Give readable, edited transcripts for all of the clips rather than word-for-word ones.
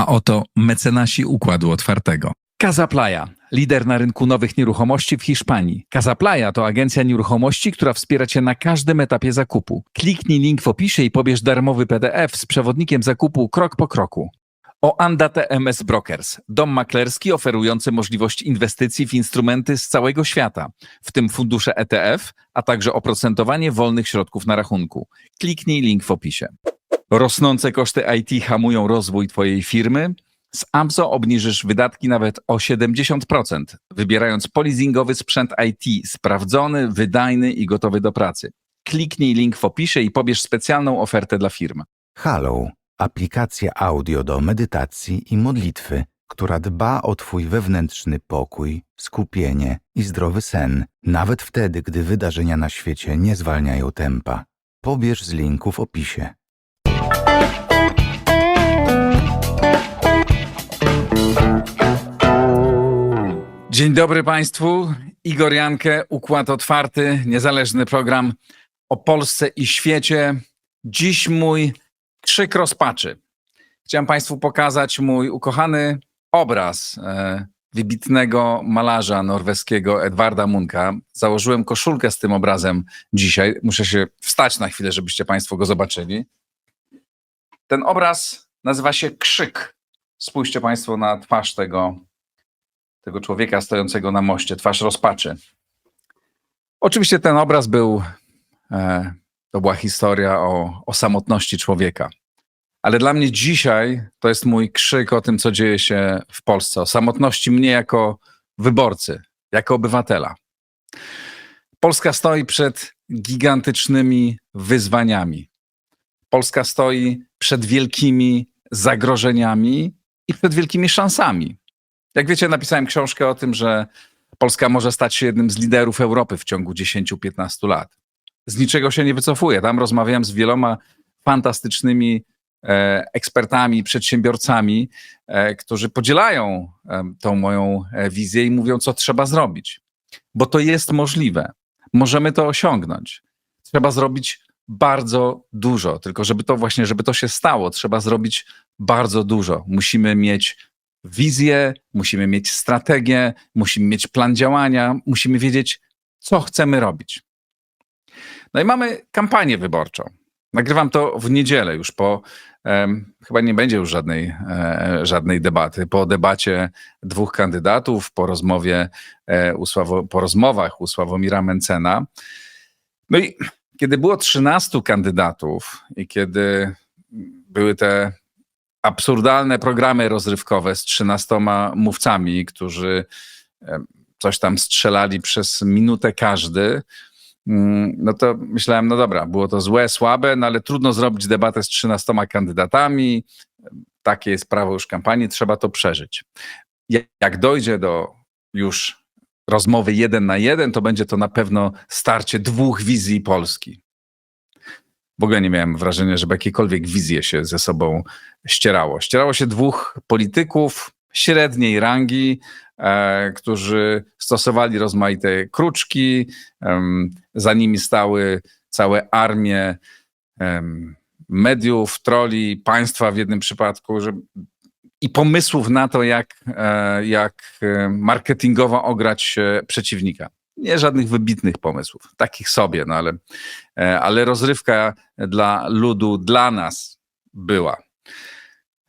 oto mecenasi Układu Otwartego. Casaplaya, lider na rynku nowych nieruchomości w Hiszpanii. Casaplaya to agencja nieruchomości, która wspiera Cię na każdym etapie zakupu. Kliknij link w opisie i pobierz darmowy PDF z przewodnikiem zakupu krok po kroku. Oanda TMS Brokers, dom maklerski oferujący możliwość inwestycji w instrumenty z całego świata, w tym fundusze ETF, a także oprocentowanie wolnych środków na rachunku. Kliknij link w opisie. Rosnące koszty IT hamują rozwój Twojej firmy? Z Amso obniżysz wydatki nawet o 70%, wybierając polizingowy sprzęt IT sprawdzony, wydajny i gotowy do pracy. Kliknij link w opisie i pobierz specjalną ofertę dla firm. Halo, aplikacja audio do medytacji i modlitwy, która dba o Twój wewnętrzny pokój, skupienie i zdrowy sen, nawet wtedy, gdy wydarzenia na świecie nie zwalniają tempa. Pobierz z linku w opisie. Dzień dobry Państwu. Igor Jankę, Układ Otwarty, niezależny program o Polsce i świecie. Dziś mój krzyk rozpaczy. Chciałem Państwu pokazać mój ukochany obraz wybitnego malarza norweskiego Edvarda Muncha. Założyłem koszulkę z tym obrazem dzisiaj. Muszę się wstać na chwilę, żebyście Państwo go zobaczyli. Ten obraz nazywa się Krzyk. Spójrzcie Państwo na twarz tego człowieka stojącego na moście, twarz rozpaczy. Oczywiście ten obraz to była historia o samotności człowieka. Ale dla mnie dzisiaj to jest mój krzyk o tym, co dzieje się w Polsce, o samotności mnie jako wyborcy, jako obywatela. Polska stoi przed gigantycznymi wyzwaniami. Polska stoi przed wielkimi zagrożeniami i przed wielkimi szansami. Jak wiecie, napisałem książkę o tym, że Polska może stać się jednym z liderów Europy w ciągu 10-15 lat. Z niczego się nie wycofuję. Tam rozmawiałem z wieloma fantastycznymi ekspertami, przedsiębiorcami, którzy podzielają tą moją wizję i mówią, co trzeba zrobić. Bo to jest możliwe. Możemy to osiągnąć. Trzeba zrobić bardzo dużo. Tylko żeby to się stało, trzeba zrobić bardzo dużo. Musimy mieć wizję, musimy mieć strategię, musimy mieć plan działania, musimy wiedzieć, co chcemy robić. No i mamy kampanię wyborczą. Nagrywam to w niedzielę już chyba nie będzie już żadnej debaty, po debacie dwóch kandydatów, po rozmowach u Sławomira Mentzena. No i kiedy było 13 kandydatów i kiedy były te absurdalne programy rozrywkowe z 13 mówcami, którzy coś tam strzelali przez minutę każdy, no to myślałem, no dobra, było to złe, słabe, no ale trudno zrobić debatę z 13 kandydatami, takie jest prawo już kampanii, trzeba to przeżyć. Jak dojdzie do już rozmowy 1 na 1, to będzie to na pewno starcie dwóch wizji Polski. W ogóle nie miałem wrażenia, żeby jakiekolwiek wizje się ze sobą ścierało. Ścierało się dwóch polityków średniej rangi, którzy stosowali rozmaite kruczki, za nimi stały całe armie mediów, troli, państwa w jednym przypadku i pomysłów na to, jak marketingowo ograć przeciwnika. Nie żadnych wybitnych pomysłów, takich sobie, no ale rozrywka dla ludu, dla nas była.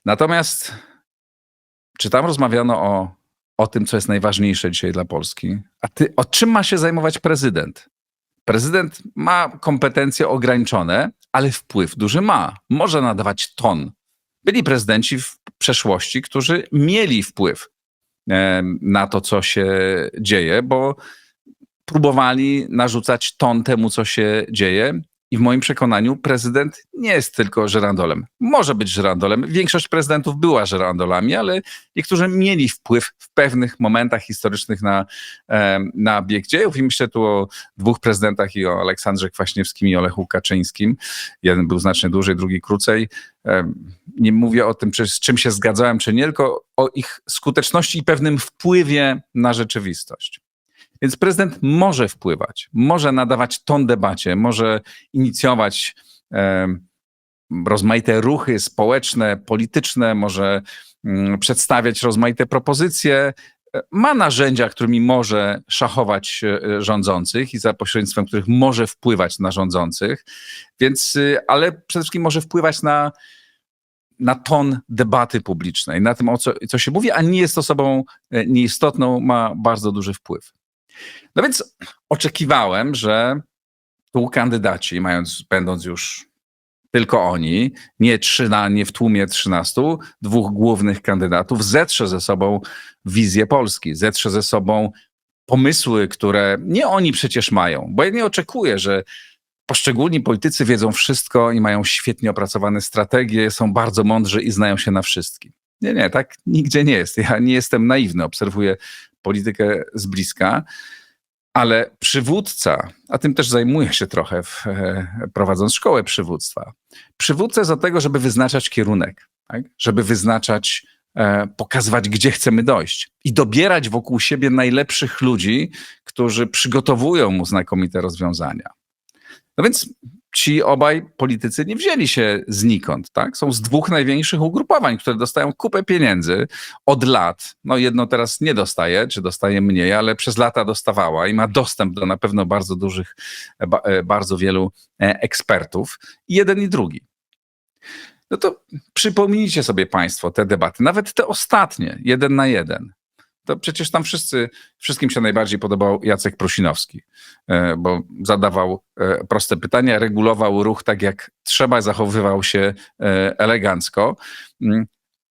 Natomiast czy tam rozmawiano o tym, co jest najważniejsze dzisiaj dla Polski? O czym ma się zajmować prezydent? Prezydent ma kompetencje ograniczone, ale wpływ duży ma. Może nadawać ton. Byli prezydenci w przeszłości, którzy mieli wpływ na to, co się dzieje, bo próbowali narzucać ton temu, co się dzieje. I w moim przekonaniu prezydent nie jest tylko żyrandolem. Może być żyrandolem. Większość prezydentów była żyrandolami, ale niektórzy mieli wpływ w pewnych momentach historycznych na bieg dziejów. I myślę tu o dwóch prezydentach i o Aleksandrze Kwaśniewskim i o Lechu Kaczyńskim. Jeden był znacznie dłużej, drugi krócej. Nie mówię o tym, z czym się zgadzałem, czy nie, tylko o ich skuteczności i pewnym wpływie na rzeczywistość. Więc prezydent może wpływać, może nadawać ton debacie, może inicjować rozmaite ruchy społeczne, polityczne, może przedstawiać rozmaite propozycje, ma narzędzia, którymi może szachować rządzących i za pośrednictwem których może wpływać na rządzących, więc, ale przede wszystkim może wpływać na ton debaty publicznej, na tym, co się mówi, a nie jest osobą nieistotną, ma bardzo duży wpływ. No więc oczekiwałem, że tu kandydaci, będąc już tylko oni, nie w tłumie 13, dwóch głównych kandydatów, zetrze ze sobą wizję Polski, zetrze ze sobą pomysły, które nie oni przecież mają, bo ja nie oczekuję, że poszczególni politycy wiedzą wszystko i mają świetnie opracowane strategie, są bardzo mądrzy i znają się na wszystkim. Nie, tak nigdzie nie jest. Ja nie jestem naiwny, obserwuję politykę z bliska, ale przywódca, a tym też zajmuję się trochę, prowadząc szkołę przywództwa. Przywódca jest od tego, żeby wyznaczać kierunek, tak? Żeby wyznaczać, pokazywać, gdzie chcemy dojść i dobierać wokół siebie najlepszych ludzi, którzy przygotowują mu znakomite rozwiązania. No więc ci obaj politycy nie wzięli się znikąd, tak? Są z dwóch największych ugrupowań, które dostają kupę pieniędzy od lat. No jedno teraz nie dostaje, czy dostaje mniej, ale przez lata dostawała i ma dostęp do na pewno bardzo dużych, bardzo wielu ekspertów. I jeden i drugi. No to przypomnijcie sobie państwo te debaty, nawet te ostatnie, 1 na 1. To przecież tam wszystkim się najbardziej podobał Jacek Prosinowski, bo zadawał proste pytania, regulował ruch tak jak trzeba, zachowywał się elegancko.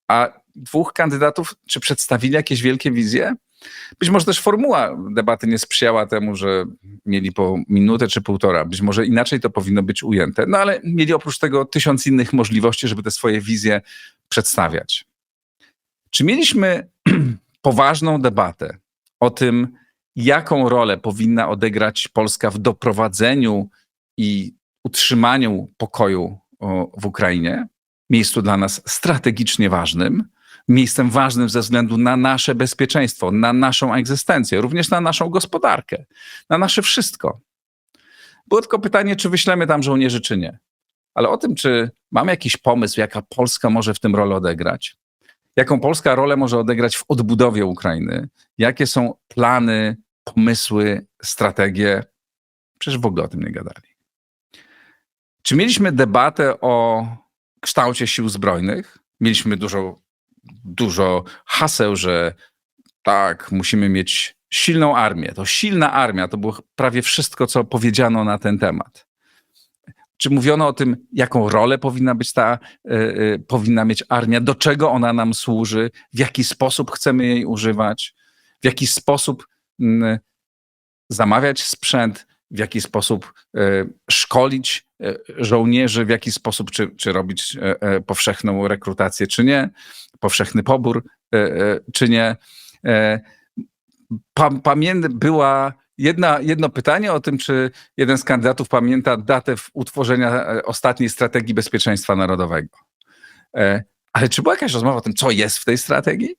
A dwóch kandydatów, czy przedstawili jakieś wielkie wizje? Być może też formuła debaty nie sprzyjała temu, że mieli po minutę czy półtora. Być może inaczej to powinno być ujęte. No ale mieli oprócz tego 1000 innych możliwości, żeby te swoje wizje przedstawiać. Czy mieliśmy poważną debatę o tym, jaką rolę powinna odegrać Polska w doprowadzeniu i utrzymaniu pokoju w Ukrainie, miejscu dla nas strategicznie ważnym, miejscem ważnym ze względu na nasze bezpieczeństwo, na naszą egzystencję, również na naszą gospodarkę, na nasze wszystko. Było tylko pytanie, czy wyślemy tam żołnierzy, czy nie. Ale o tym, czy mamy jakiś pomysł, jaka Polska może w tym rolę odegrać, jaką Polska rolę może odegrać w odbudowie Ukrainy, jakie są plany, pomysły, strategie, przecież w ogóle o tym nie gadali. Czy mieliśmy debatę o kształcie sił zbrojnych? Mieliśmy dużo haseł, że tak, musimy mieć silną armię. To silna armia, to było prawie wszystko, co powiedziano na ten temat. Czy mówiono o tym, jaką rolę powinna mieć armia, do czego ona nam służy, w jaki sposób chcemy jej używać, w jaki sposób zamawiać sprzęt, w jaki sposób szkolić żołnierzy, w jaki sposób, czy robić powszechną rekrutację, czy nie, powszechny pobór, czy nie. Była jedno pytanie o tym, czy jeden z kandydatów pamięta datę utworzenia ostatniej strategii bezpieczeństwa narodowego. Ale czy była jakaś rozmowa o tym, co jest w tej strategii?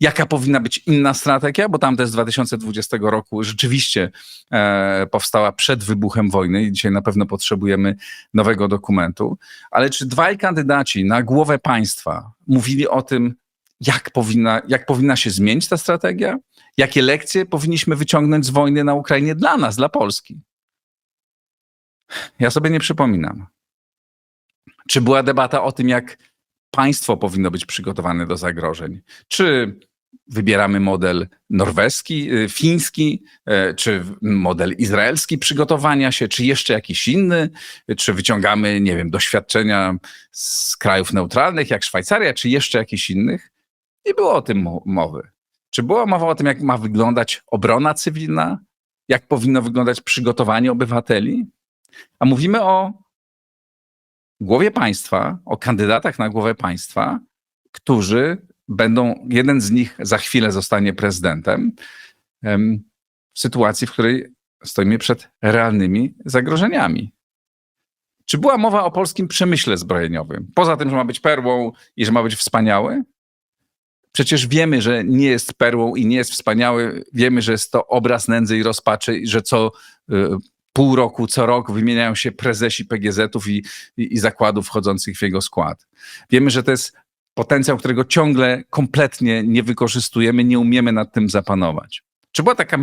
Jaka powinna być inna strategia? Bo tamta z 2020 roku rzeczywiście powstała przed wybuchem wojny i dzisiaj na pewno potrzebujemy nowego dokumentu. Ale czy dwaj kandydaci na głowę państwa mówili o tym, jak powinna się zmienić ta strategia? Jakie lekcje powinniśmy wyciągnąć z wojny na Ukrainie dla nas, dla Polski? Ja sobie nie przypominam. Czy była debata o tym, jak państwo powinno być przygotowane do zagrożeń? Czy wybieramy model norweski, fiński, czy model izraelski przygotowania się, czy jeszcze jakiś inny? Czy wyciągamy, nie wiem, doświadczenia z krajów neutralnych, jak Szwajcaria, czy jeszcze jakichś innych? Nie było o tym mowy. Czy była mowa o tym, jak ma wyglądać obrona cywilna? Jak powinno wyglądać przygotowanie obywateli? A mówimy o głowie państwa, o kandydatach na głowę państwa, którzy jeden z nich za chwilę zostanie prezydentem, w sytuacji, w której stoimy przed realnymi zagrożeniami. Czy była mowa o polskim przemyśle zbrojeniowym? Poza tym, że ma być perłą i że ma być wspaniały? Przecież wiemy, że nie jest perłą i nie jest wspaniały. Wiemy, że jest to obraz nędzy i rozpaczy i że co pół roku, co rok wymieniają się prezesi PGZ-ów i zakładów wchodzących w jego skład. Wiemy, że to jest Potencjał, którego ciągle kompletnie nie wykorzystujemy, nie umiemy nad tym zapanować. Czy była taka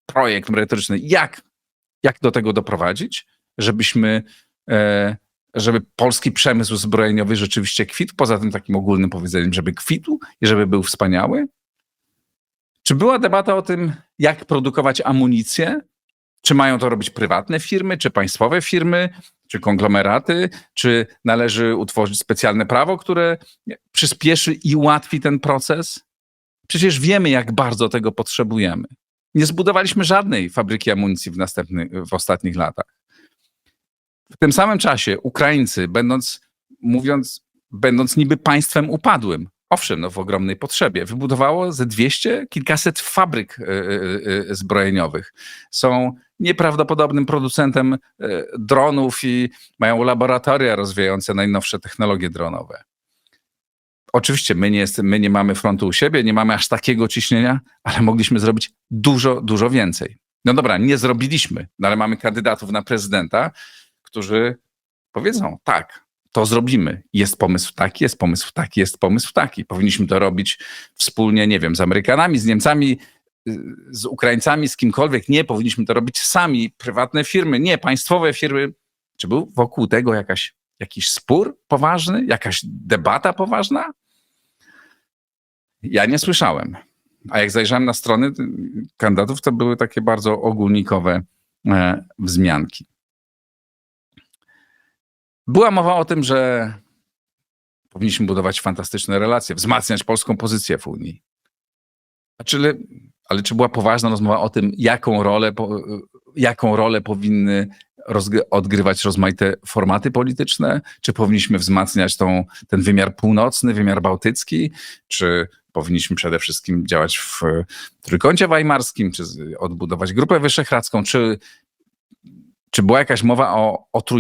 projekt merytoryczny, jak do tego doprowadzić, żeby polski przemysł zbrojeniowy rzeczywiście kwitł, poza tym takim ogólnym powiedzeniem, żeby kwitł i żeby był wspaniały? Czy była debata o tym, jak produkować amunicję? Czy mają to robić prywatne firmy, czy państwowe firmy, czy konglomeraty? Czy należy utworzyć specjalne prawo, które przyspieszy i ułatwi ten proces? Przecież wiemy, jak bardzo tego potrzebujemy. Nie zbudowaliśmy żadnej fabryki amunicji w ostatnich latach. W tym samym czasie Ukraińcy, będąc niby państwem upadłym, owszem, no w ogromnej potrzebie, wybudowało ze 200 kilkaset fabryk zbrojeniowych. Są nieprawdopodobnym producentem dronów i mają laboratoria rozwijające najnowsze technologie dronowe. Oczywiście my nie mamy frontu u siebie, nie mamy aż takiego ciśnienia, ale mogliśmy zrobić dużo, dużo więcej. No dobra, nie zrobiliśmy, no ale mamy kandydatów na prezydenta, którzy powiedzą, tak, to zrobimy. Jest pomysł taki, jest pomysł taki, jest pomysł taki. Powinniśmy to robić wspólnie, nie wiem, z Amerykanami, z Niemcami, z Ukraińcami, z kimkolwiek. Nie, powinniśmy to robić sami, prywatne firmy, nie, państwowe firmy. Czy był wokół tego jakiś spór poważny, jakaś debata poważna? Ja nie słyszałem. A jak zajrzałem na strony kandydatów, to były takie bardzo ogólnikowe wzmianki. Była mowa o tym, że powinniśmy budować fantastyczne relacje, wzmacniać polską pozycję w Unii. Ale czy była poważna rozmowa o tym, jaką rolę powinny odgrywać rozmaite formaty polityczne? Czy powinniśmy wzmacniać ten wymiar północny, wymiar bałtycki? Czy powinniśmy przede wszystkim działać w Trójkącie Weimarskim? Czy odbudować Grupę Wyszehradzką? Czy była jakaś mowa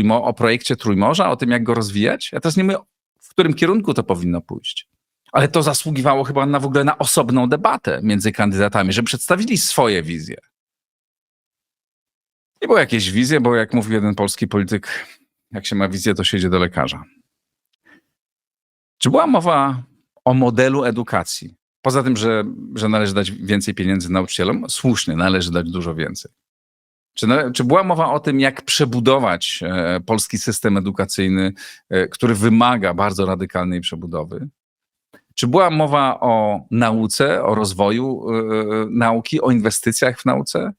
o projekcie Trójmorza, o tym, jak go rozwijać? Ja teraz nie mówię, w którym kierunku to powinno pójść. Ale to zasługiwało chyba w ogóle na osobną debatę między kandydatami, że przedstawili swoje wizje. Nie było jakieś wizje, bo jak mówił jeden polski polityk, jak się ma wizję, to się idzie do lekarza. Czy była mowa o modelu edukacji? Poza tym, że należy dać więcej pieniędzy nauczycielom, słusznie, należy dać dużo więcej. Czy była mowa o tym, jak przebudować polski system edukacyjny, który wymaga bardzo radykalnej przebudowy? Czy była mowa o nauce, o rozwoju nauki, o inwestycjach w nauce?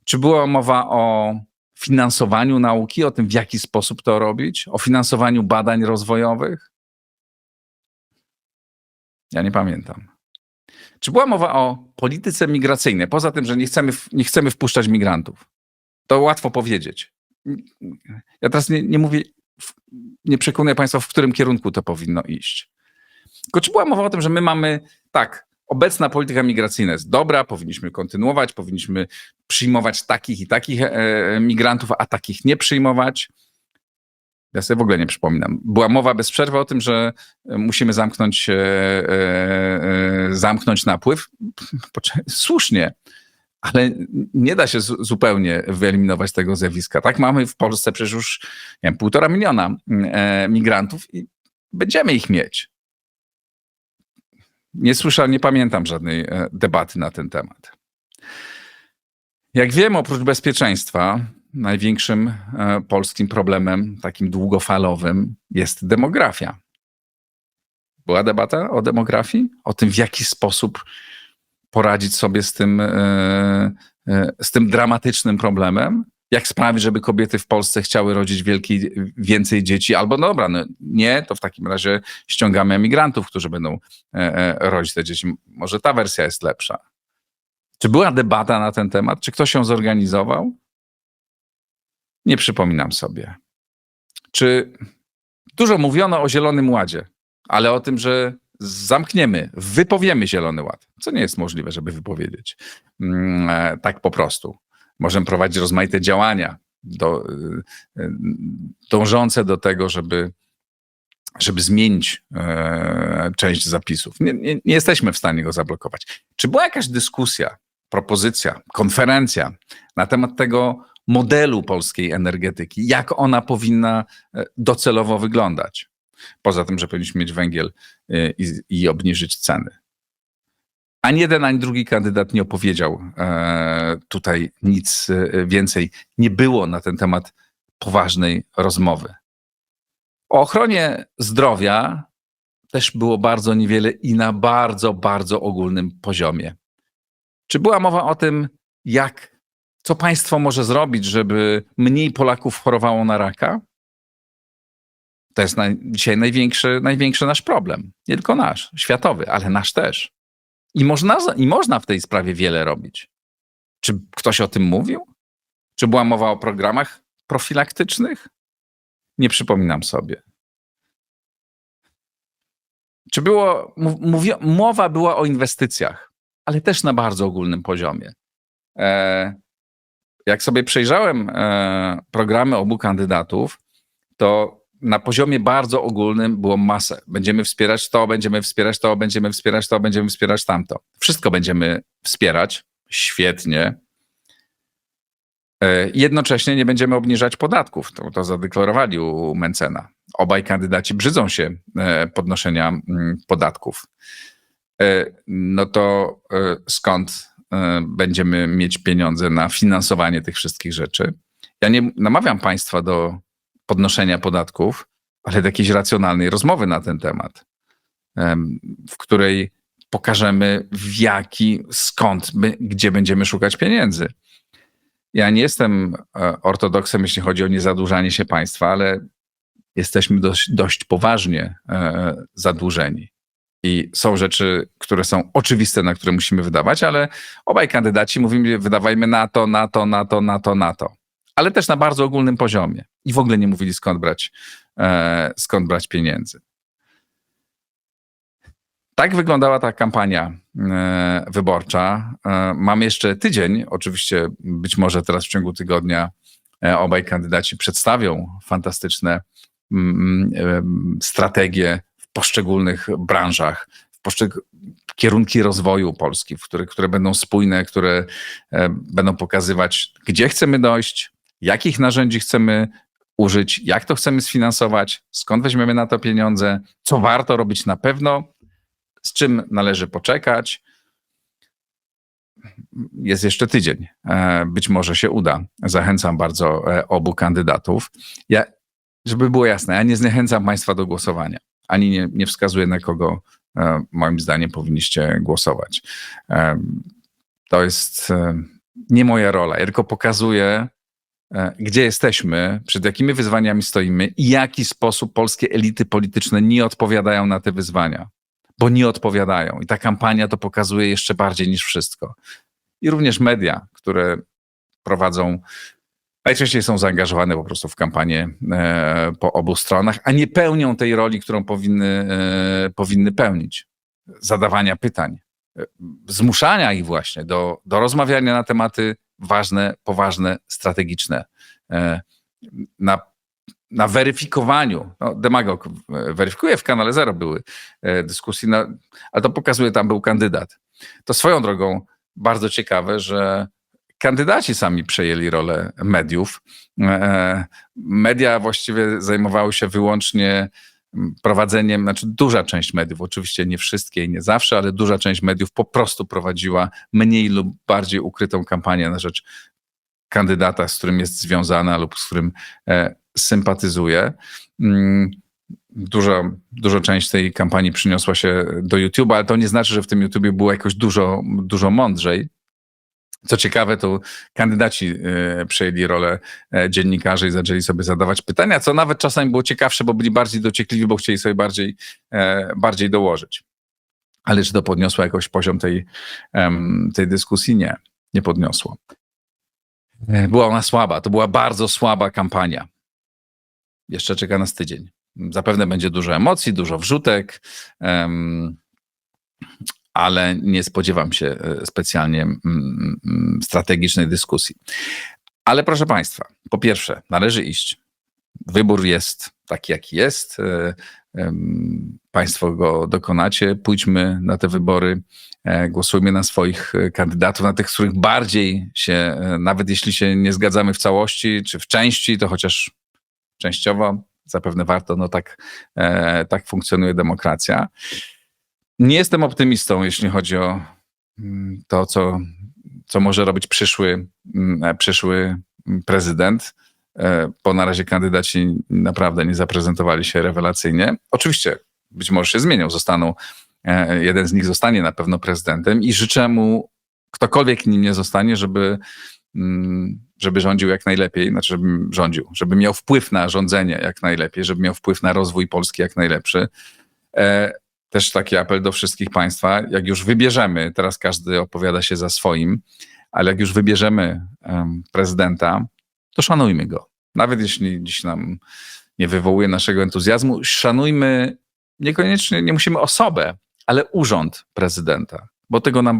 Czy była mowa o finansowaniu nauki, o tym, w jaki sposób to robić, o finansowaniu badań rozwojowych? Ja nie pamiętam. Czy była mowa o polityce migracyjnej? Poza tym, że nie chcemy wpuszczać migrantów. To łatwo powiedzieć. Ja teraz nie mówię, nie przekonuję Państwa, w którym kierunku to powinno iść. Tylko czy była mowa o tym, że my mamy, tak, obecna polityka migracyjna jest dobra, powinniśmy kontynuować, powinniśmy przyjmować takich i takich migrantów, a takich nie przyjmować? Ja sobie w ogóle nie przypominam. Była mowa bez przerwy o tym, że musimy zamknąć napływ. Słusznie, ale nie da się zupełnie wyeliminować tego zjawiska. Tak, mamy w Polsce przecież już 1,5 miliona migrantów i będziemy ich mieć. Nie pamiętam żadnej debaty na ten temat. Jak wiemy, oprócz bezpieczeństwa, największym polskim problemem, takim długofalowym, jest demografia. Była debata o demografii? O tym, w jaki sposób poradzić sobie z tym dramatycznym problemem? Jak sprawić, żeby kobiety w Polsce chciały rodzić więcej dzieci? Albo no dobra, no nie, to w takim razie ściągamy emigrantów, którzy będą rodzić te dzieci. Może ta wersja jest lepsza. Czy była debata na ten temat? Czy ktoś ją zorganizował? Nie przypominam sobie. Czy dużo mówiono o Zielonym Ładzie, ale o tym, że wypowiemy Zielony Ład, co nie jest możliwe, żeby wypowiedzieć tak po prostu. Możemy prowadzić rozmaite działania dążące do tego, żeby zmienić część zapisów. Nie jesteśmy w stanie go zablokować. Czy była jakaś dyskusja, propozycja, konferencja na temat tego modelu polskiej energetyki, jak ona powinna docelowo wyglądać? Poza tym, że powinniśmy mieć węgiel i obniżyć ceny. Ani jeden, ani drugi kandydat nie opowiedział tutaj nic więcej. Nie było na ten temat poważnej rozmowy. O ochronie zdrowia też było bardzo niewiele i na bardzo, bardzo ogólnym poziomie. Czy była mowa o tym, co państwo może zrobić, żeby mniej Polaków chorowało na raka? To jest dzisiaj największy nasz problem. Nie tylko nasz, światowy, ale nasz też. I można w tej sprawie wiele robić. Czy ktoś o tym mówił? Czy była mowa o programach profilaktycznych? Nie przypominam sobie. Czy mowa była o inwestycjach, ale też na bardzo ogólnym poziomie. Jak sobie przejrzałem programy obu kandydatów, to na poziomie bardzo ogólnym było masę. Będziemy wspierać to, będziemy wspierać to, będziemy wspierać to, będziemy wspierać tamto. Wszystko będziemy wspierać. Świetnie. Jednocześnie nie będziemy obniżać podatków. To zadeklarowali u Mentzena. Obaj kandydaci brzydzą się podnoszenia podatków. No to skąd będziemy mieć pieniądze na finansowanie tych wszystkich rzeczy? Ja nie namawiam państwa do podnoszenia podatków, ale do jakiejś racjonalnej rozmowy na ten temat, w której pokażemy gdzie będziemy szukać pieniędzy. Ja nie jestem ortodoksem, jeśli chodzi o niezadłużanie się państwa, ale jesteśmy dość poważnie zadłużeni. I są rzeczy, które są oczywiste, na które musimy wydawać, ale obaj kandydaci mówili, wydawajmy na to. Ale też na bardzo ogólnym poziomie. I w ogóle nie mówili, skąd brać pieniędzy. Tak wyglądała ta kampania wyborcza. Mam jeszcze tydzień. Oczywiście być może teraz w ciągu tygodnia obaj kandydaci przedstawią fantastyczne strategie w poszczególnych branżach, kierunki rozwoju Polski, które będą spójne, które będą pokazywać, gdzie chcemy dojść, jakich narzędzi chcemy użyć, jak to chcemy sfinansować, skąd weźmiemy na to pieniądze, co warto robić na pewno, z czym należy poczekać. Jest jeszcze tydzień. Być może się uda. Zachęcam bardzo obu kandydatów. Żeby było jasne, ja nie zniechęcam państwa do głosowania. Ani nie wskazuję, na kogo moim zdaniem powinniście głosować. To jest nie moja rola. Ja tylko pokazuję, gdzie jesteśmy, przed jakimi wyzwaniami stoimy i w jaki sposób polskie elity polityczne nie odpowiadają na te wyzwania. Bo nie odpowiadają. I ta kampania to pokazuje jeszcze bardziej niż wszystko. I również media, które prowadzą, najczęściej są zaangażowane po prostu w kampanię po obu stronach, a nie pełnią tej roli, którą powinny pełnić. Zadawania pytań, zmuszania ich właśnie do rozmawiania na tematy ważne, poważne, strategiczne. Na weryfikowaniu, demagog weryfikuje, w Kanale Zero były dyskusje, ale to pokazuje, tam był kandydat. To swoją drogą bardzo ciekawe, że kandydaci sami przejęli rolę mediów. Media właściwie zajmowały się wyłącznie prowadzeniem, znaczy duża część mediów, oczywiście nie wszystkie i nie zawsze, ale duża część mediów po prostu prowadziła mniej lub bardziej ukrytą kampanię na rzecz kandydata, z którym jest związana lub z którym sympatyzuje. Duża część tej kampanii przyniosła się do YouTube'a, ale to nie znaczy, że w tym YouTubie było jakoś dużo mądrzej. Co ciekawe, to kandydaci przejęli rolę dziennikarzy i zaczęli sobie zadawać pytania, co nawet czasami było ciekawsze, bo byli bardziej dociekliwi, bo chcieli sobie bardziej dołożyć. Ale czy to podniosło jakoś poziom tej dyskusji? Nie podniosło. Była ona słaba, to była bardzo słaba kampania. Jeszcze czeka nas tydzień. Zapewne będzie dużo emocji, dużo wrzutek, ale nie spodziewam się specjalnie strategicznej dyskusji. Ale proszę państwa, po pierwsze, należy iść. Wybór jest taki, jaki jest. Państwo go dokonacie. Pójdźmy na te wybory. Głosujmy na swoich kandydatów, na tych, z których bardziej się, nawet jeśli się nie zgadzamy w całości, czy w części, to chociaż częściowo zapewne warto, no tak funkcjonuje demokracja. Nie jestem optymistą, jeśli chodzi o to, co może robić przyszły prezydent, bo na razie kandydaci naprawdę nie zaprezentowali się rewelacyjnie. Oczywiście być może się zmienią, jeden z nich zostanie na pewno prezydentem i życzę mu, ktokolwiek nim nie zostanie, żeby rządził jak najlepiej, znaczy żeby rządził, żeby miał wpływ na rządzenie jak najlepiej, żeby miał wpływ na rozwój Polski jak najlepszy. Też taki apel do wszystkich państwa, jak już wybierzemy, teraz każdy opowiada się za swoim, ale jak już wybierzemy prezydenta, to szanujmy go. Nawet jeśli dziś nam nie wywołuje naszego entuzjazmu, szanujmy niekoniecznie, nie musimy osobę, ale urząd prezydenta, bo tego nam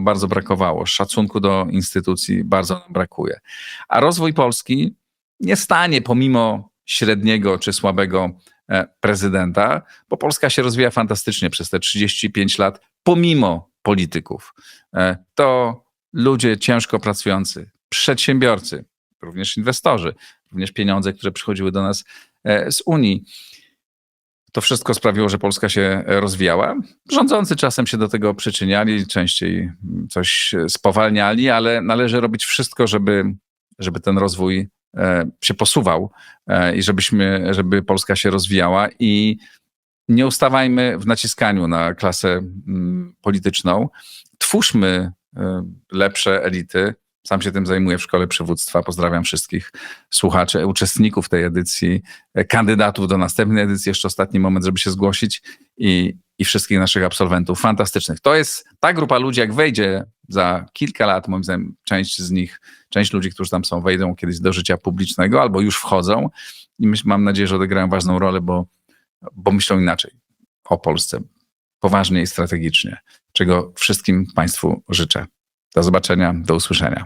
bardzo brakowało. Szacunku do instytucji bardzo nam brakuje. A rozwój Polski nie stanie pomimo średniego czy słabego prezydenta, bo Polska się rozwija fantastycznie przez te 35 lat, pomimo polityków. To ludzie ciężko pracujący, przedsiębiorcy, również inwestorzy, również pieniądze, które przychodziły do nas z Unii. To wszystko sprawiło, że Polska się rozwijała. Rządzący czasem się do tego przyczyniali, częściej coś spowalniali, ale należy robić wszystko, żeby ten rozwój się posuwał i żeby Polska się rozwijała i nie ustawajmy w naciskaniu na klasę polityczną. Twórzmy lepsze elity. Sam się tym zajmuję w Szkole Przywództwa. Pozdrawiam wszystkich słuchaczy, uczestników tej edycji, kandydatów do następnej edycji. Jeszcze ostatni moment, żeby się zgłosić i wszystkich naszych absolwentów fantastycznych. To jest ta grupa ludzi, jak wejdzie za kilka lat, moim zdaniem część ludzi, którzy tam są, wejdą kiedyś do życia publicznego albo już wchodzą i mam nadzieję, że odegrają ważną rolę, bo myślą inaczej o Polsce, poważnie i strategicznie, czego wszystkim państwu życzę. Do zobaczenia, do usłyszenia.